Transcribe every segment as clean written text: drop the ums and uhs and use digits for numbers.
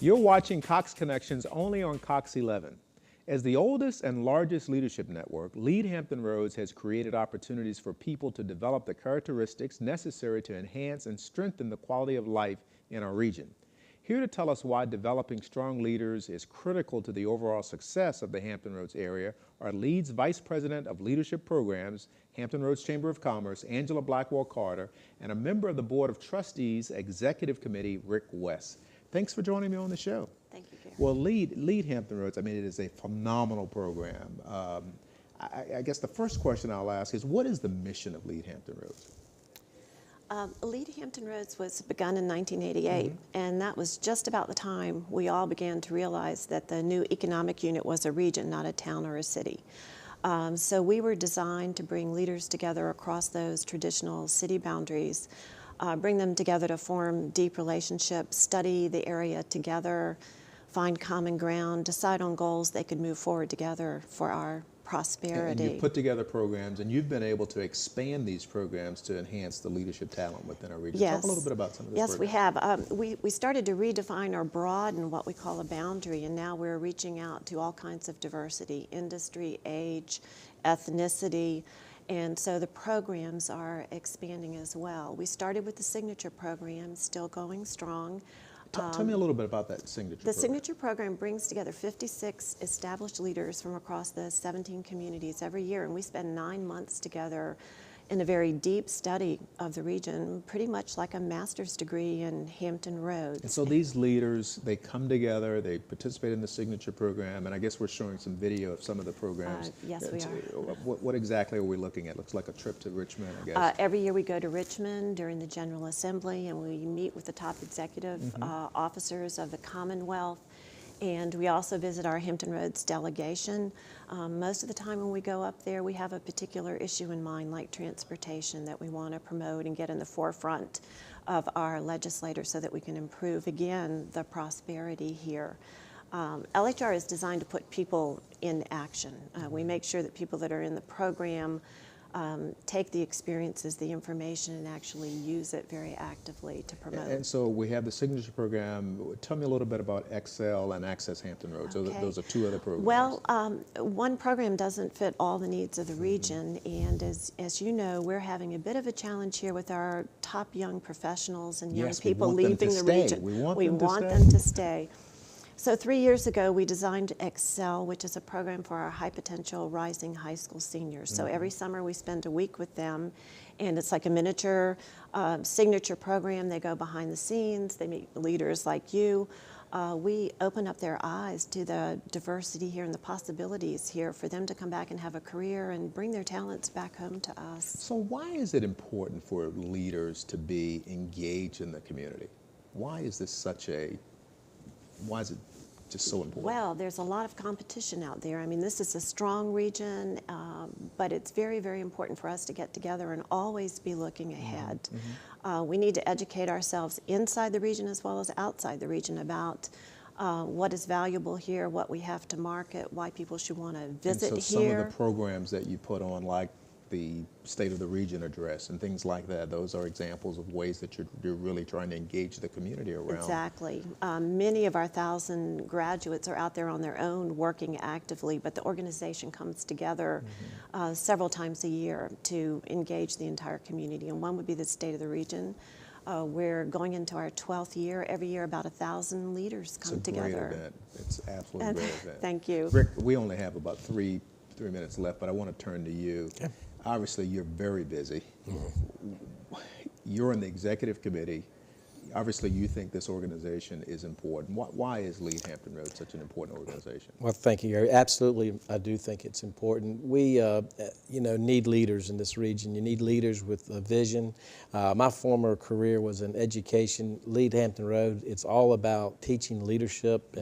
You're watching Cox Connections only on Cox 11. As the oldest and largest leadership network, Lead Hampton Roads has created opportunities for people to develop the characteristics necessary to enhance and strengthen the quality of life in our region. Here to tell us why developing strong leaders is critical to the overall success of the Hampton Roads area are Lead's Vice President of Leadership Programs, Hampton Roads Chamber of Commerce, Angela Blackwell Carter, and a member of the Board of Trustees Executive Committee, Rick West. Thanks for joining me on the show. Thank you, Gary. Well, Lead Hampton Roads, I mean, it is a phenomenal program. I guess the first question I'll ask is, what is the mission of Lead Hampton Roads? Lead Hampton Roads was begun in 1988, and that was just about the time we all began to realize that the new economic unit was a region, not a town or a city. So we were designed to bring leaders together across those traditional city boundaries, bring them together to form deep relationships, study the area together, find common ground, decide on goals they could move forward together for our prosperity. And you put together programs, and you've been able to expand these programs to enhance the leadership talent within our region. Yes. Talk a little bit about some of those Yes, programs. we have. We started to redefine or broaden what we call a boundary, and now we're reaching out to all kinds of diversity, industry, age, ethnicity, and so the programs are expanding as well. We started with the signature program, still going strong. Tell me a little bit about that signature The program. signature program brings together 56 established leaders from across the 17 communities every year, and we spend 9 months together in a very deep study of the region, pretty much like a master's degree in Hampton Roads. And so these leaders, they come together, they participate in the signature program, and I guess we're showing some video of some of the programs. Yes, we are. What exactly are we looking at? Looks like a trip to Richmond, I guess. Every year we go to Richmond during the General Assembly, and we meet with the top executive officers of the Commonwealth. And we also visit our Hampton Roads delegation. Most of the time when we go up there, we have a particular issue in mind, like transportation, that we want to promote and get in the forefront of our legislators so that we can improve, again, the prosperity here. LHR is designed to put people in action. We make sure that people that are in the program take the experiences, the information, and actually use it very actively to promote. And so we have the signature program. Tell me a little bit about Excel and Access Hampton Roads. Okay. Those are two other programs. Well, one program doesn't fit all the needs of the region, and as you know, we're having a bit of a challenge here with our top young professionals and young people leaving the region. We want them to stay. So 3 years ago, we designed Excel, which is a program for our high potential rising high school seniors. So every summer we spend a week with them, and it's like a miniature signature program. They go behind the scenes, they meet leaders like you. We open up their eyes to the diversity here and the possibilities here for them to come back and have a career and bring their talents back home to us. So why is it important for leaders to be engaged in the community? Why is this why is it just so important? Well, there's a lot of competition out there. I mean, this is a strong region, but it's very, very important for us to get together and always be looking ahead. We need to educate ourselves inside the region as well as outside the region about what is valuable here, what we have to market, why people should want to visit here. And so some of the programs that you put on, like the State of the Region address and things like that, those are examples of ways that you're really trying to engage the community around. Exactly. Many of our 1,000 graduates are out there on their own working actively, but the organization comes together several times a year to engage the entire community, and one would be the State of the Region. We're going into our 12th year. Every year about 1,000 leaders come together. It's a great event. It's absolutely a great event. Thank you. Rick, we only have about three minutes left, but I want to turn to you. Okay. Obviously, you're very busy. You're in the executive committee. Obviously, you think this organization is important. Why is Lead Hampton Roads such an important organization? Well, thank you, Gary. Absolutely, I do think it's important. We, need leaders in this region. You need leaders with a vision. My former career was in education. Lead Hampton Roads, it's all about teaching leadership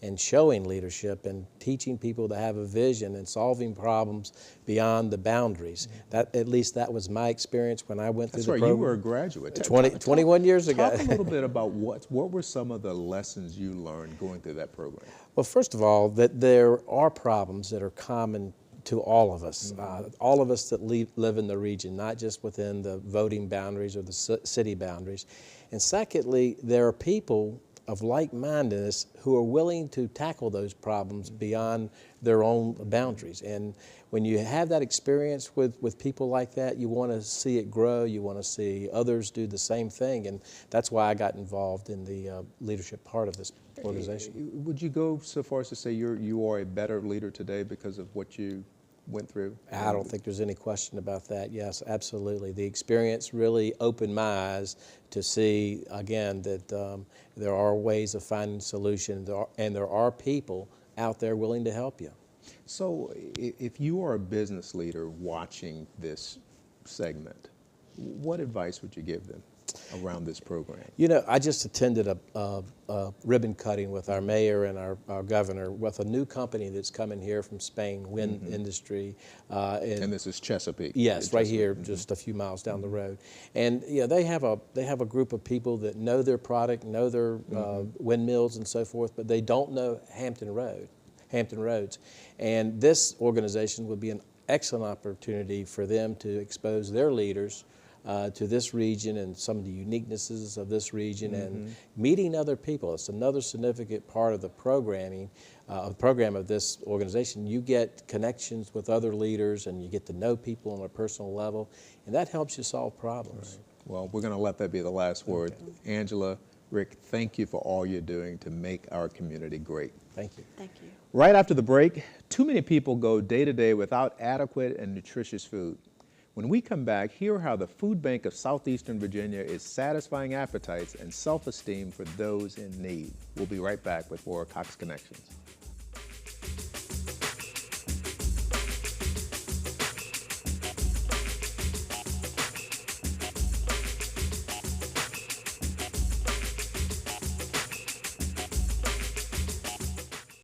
and showing leadership and teaching people to have a vision and solving problems beyond the boundaries. At least that was my experience when I went through the program. That's right. You were a graduate. 21 years ago. Talk a little bit about what were some of the lessons you learned going through that program? Well, first of all, that there are problems that are common to all of us that live in the region, not just within the voting boundaries or the city boundaries. And secondly, there are people of like-mindedness who are willing to tackle those problems beyond their own boundaries. And when you have that experience with people like that, you want to see it grow, you want to see others do the same thing, and that's why I got involved in the leadership part of this organization. Would you go so far as to say you are a better leader today because of what you went through? I don't think there's any question about that. Yes, absolutely. The experience really opened my eyes to see, again, that there are ways of finding solutions, and there are people out there willing to help you. So if you are a business leader watching this segment, what advice would you give them around this program? You know, I just attended a ribbon cutting with our mayor and our governor with a new company that's coming here from Spain, wind industry. And this is Chesapeake. Yes, right here, just a few miles down the road. And they have a group of people that know their product, know their windmills and so forth, but they don't know Hampton Roads. And this organization would be an excellent opportunity for them to expose their leaders to this region and some of the uniquenesses of this region and meeting other people. It's another significant part of the program of this organization. You get connections with other leaders and you get to know people on a personal level, and that helps you solve problems. Right. Well, we're going to let that be the last word. Okay. Angela, Rick, thank you for all you're doing to make our community great. Thank you. Thank you. Right after the break, too many people go day to day without adequate and nutritious food. When we come back, hear how the Food Bank of Southeastern Virginia is satisfying appetites and self-esteem for those in need. We'll be right back with more Cox Connections.